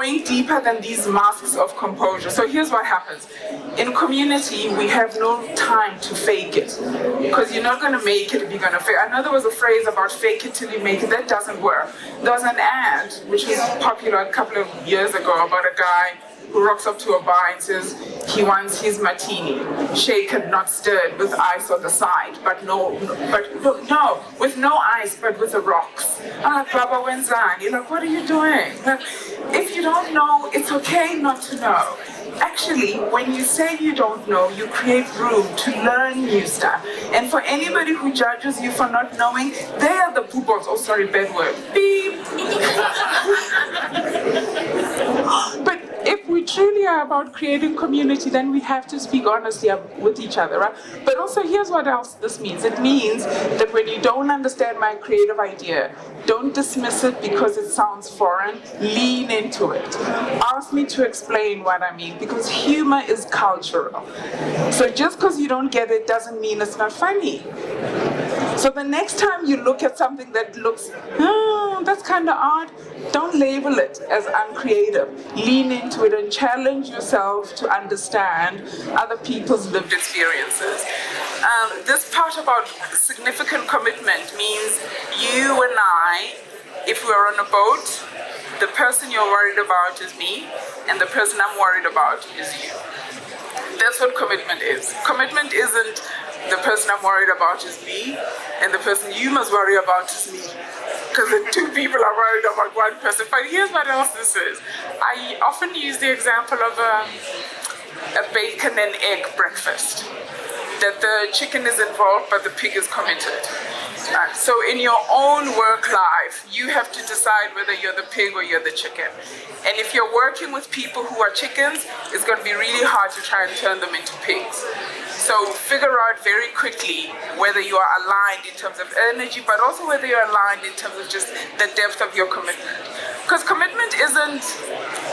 going deeper than these masks of composure. So here's what happens. In community, we have no time to fake it, because you're not going to make it if you're going to fake. I know there was a phrase about fake it till you make it. That doesn't work. There was an ad, which was popular a couple of years ago, about a guy who rocks up to a bar and says he wants his martini, shaken, not stirred, with ice on the side, with no ice, but with the rocks. I'm like, Baba Wenzan, you're like, what are you doing? Like, if you don't know, it's okay not to know. Actually, when you say you don't know, you create room to learn new stuff. And for anybody who judges you for not knowing, they are the poopers. Oh, sorry, bad word. Beep. But if we truly are about creating community, then we have to speak honestly with each other, right? But also, here's what else this means. It means that when you don't understand my creative idea, don't dismiss it because it sounds foreign. Lean into it. Ask me to explain what I mean, because humor is cultural. So just because you don't get it doesn't mean it's not funny. So the next time you look at something that looks, that's kind of odd, don't label it as uncreative. Lean into it and challenge yourself to understand other people's lived experiences. This part about significant commitment means you and I, if we're on a boat, the person you're worried about is me, and the person I'm worried about is you. That's what commitment is. Commitment isn't the person I'm worried about is me, and the person you must worry about is me. Because the two people are worried about one person. But here's what else this is. I often use the example of a bacon and egg breakfast. That the chicken is involved, but the pig is committed. So in your own work life, you have to decide whether you're the pig or you're the chicken. And if you're working with people who are chickens, it's going to be really hard to try and turn them into pigs. So figure out very quickly whether you are aligned in terms of energy, but also whether you're aligned in terms of just the depth of your commitment. Because commitment isn't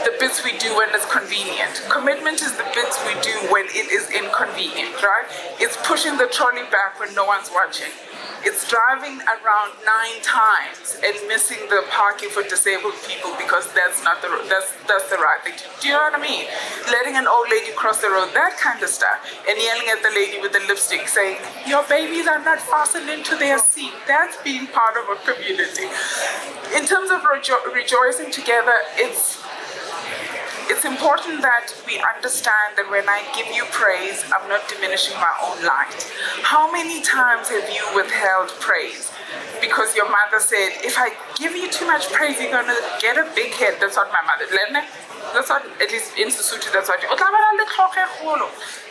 the bits we do when it's convenient. Commitment is the bits we do when it is inconvenient, right? It's pushing the trolley back when no one's watching. It's driving around 9 times and missing the parking for disabled people because that's not the that's the right thing to do. Do you know what I mean? Letting an old lady cross the road, that kind of stuff, and yelling at the lady with the lipstick saying, "Your babies are not fastened into their seat." That's being part of a community. In terms of rejoicing together, it's important that we understand that when I give you praise, I'm not diminishing my own light. How many times have you withheld praise because your mother said, if I give you too much praise, you're going to get a big head? That's what my mother did. That's what, at least in Sesotho, that's what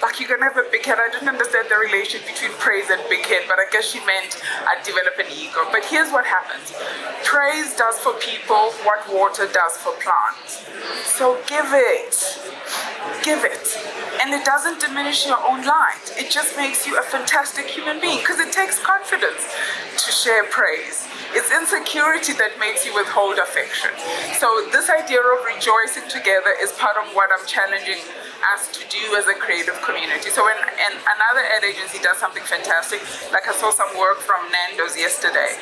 like you're going to have a big head. I didn't understand the relation between praise and big head, but I guess she meant I develop an ego. But here's what happens. Praise does for people what water does for plants. So give it. Give it. And it doesn't diminish your own light. It just makes you a fantastic human being, because it takes confidence to share praise. It's insecurity that makes you withhold affection. So this idea of rejoicing together is part of what I'm challenging us to do as a creative community. So when another ad agency does something fantastic, like I saw some work from Nando's yesterday.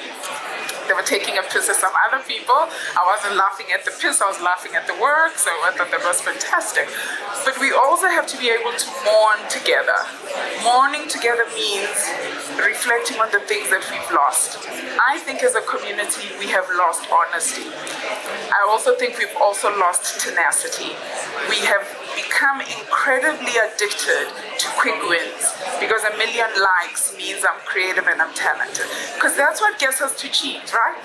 They were taking a piss at some other people. I wasn't laughing at the piss, I was laughing at the work, so I thought that was fantastic. But we also have to be able to mourn together. Mourning together means reflecting on the things that we've lost. I think as a community, we have lost honesty. I also think we've also lost tenacity. We have become incredibly addicted to quick wins because 1 million likes means I'm creative and I'm talented. Because that's what gets us to cheat, right?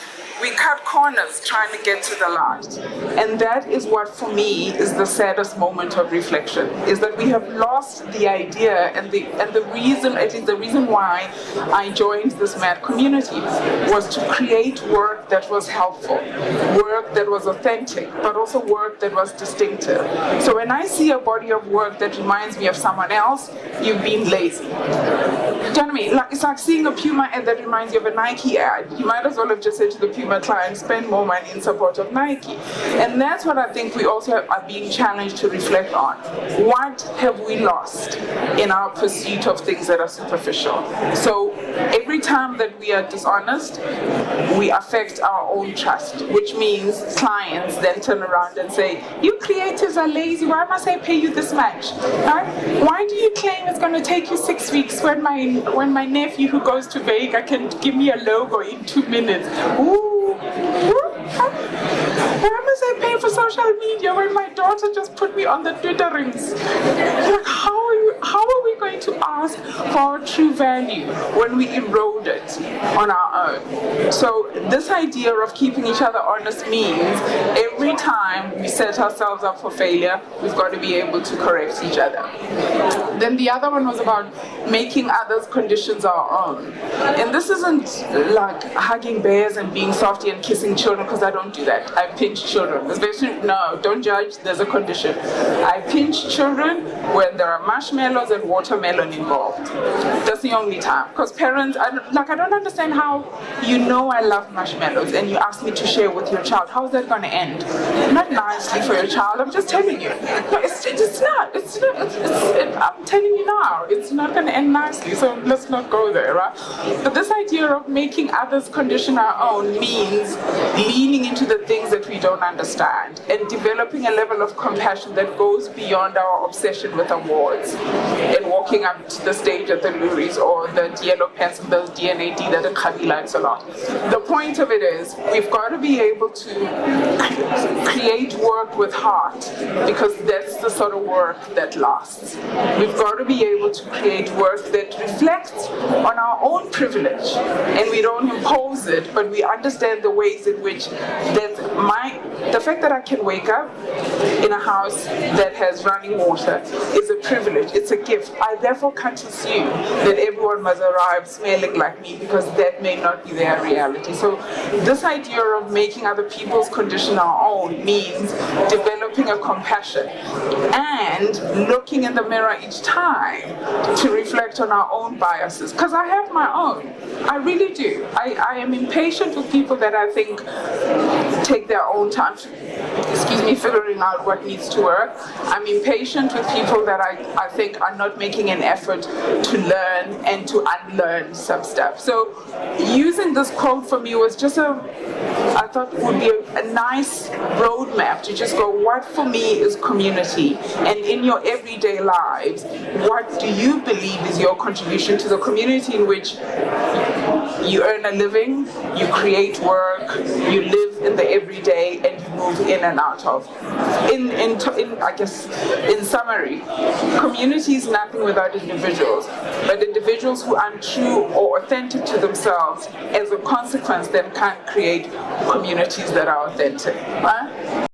We cut corners trying to get to the light. And that is what, for me, is the saddest moment of reflection, is that we have lost the idea and the reason, at least the reason why I joined this mad community was to create work that was helpful, work that was authentic, but also work that was distinctive. So when I see a body of work that reminds me of someone else, you've been lazy. Do you know what I mean? It's like seeing a Puma ad that reminds you of a Nike ad. You might as well have just said to the Puma client, spend more money in support of Nike. And that's what I think we also are being challenged to reflect on. What have we lost in our pursuit of things that are superficial? So every time that we are dishonest, we affect our own trust, which means clients then turn around and say, you creatives are lazy, why must I pay you this much? Right? Why do you claim it's going to take you 6 weeks when my nephew who goes to Vega can give me a logo in 2 minutes? Ooh. Why must I pay for social media when my daughter just put me on the Twitter rings? Like, how are we going to ask for our true value when we erode it on our own? So this idea of keeping each other honest means every time we set ourselves up for failure, we've got to be able to correct each other. Then the other one was about making others' conditions our own. And this isn't like hugging bears and being softy and kissing children, because I don't do that. I pinch children. Especially, no, don't judge, there's a condition. I pinch children when there are marshmallows and watermelon involved. That's the only time. Because parents, I don't understand how you know I love marshmallows and you ask me to share with your child. How's that going to end? Not nicely for your child, I'm just telling you. No, it's not. I'm telling you now, it's not going to end nicely, so let's not go there, right? But this idea of making others condition our own means leaning into the things that we don't understand and developing a level of compassion that goes beyond our obsession with awards and walking up to the stage at the Luries or the yellow pens and those DNAD that Kabi likes a lot. The point of it is we've got to be able to create work with heart, because that's the sort of work that lasts. We've got to be able to create work that reflects on our own privilege, and we don't impose it, but we understand the ways in which the fact that I can wake up in a house that has running water is a privilege, it's a gift. I therefore can't assume that everyone must arrive smelling like me, because that may not be their reality. So this idea of making other people's condition our own means developing a compassion and looking in the mirror each time to reflect on our own biases, because I have my own. I really do. I am impatient with people that I think take their own time figuring out what needs to work. I'm impatient with people that I think are not making an effort to learn and to unlearn some stuff. So using this quote for me was just I thought would be a nice roadmap to just go, what for me is community? And in your everyday lives, what do you believe is your contribution to the community in which you earn a living, you create work, you live in the everyday, and you move in and out of. In summary, community is nothing without individuals, but individuals who aren't true or authentic to themselves, as a consequence, then can't create communities that are authentic. Right?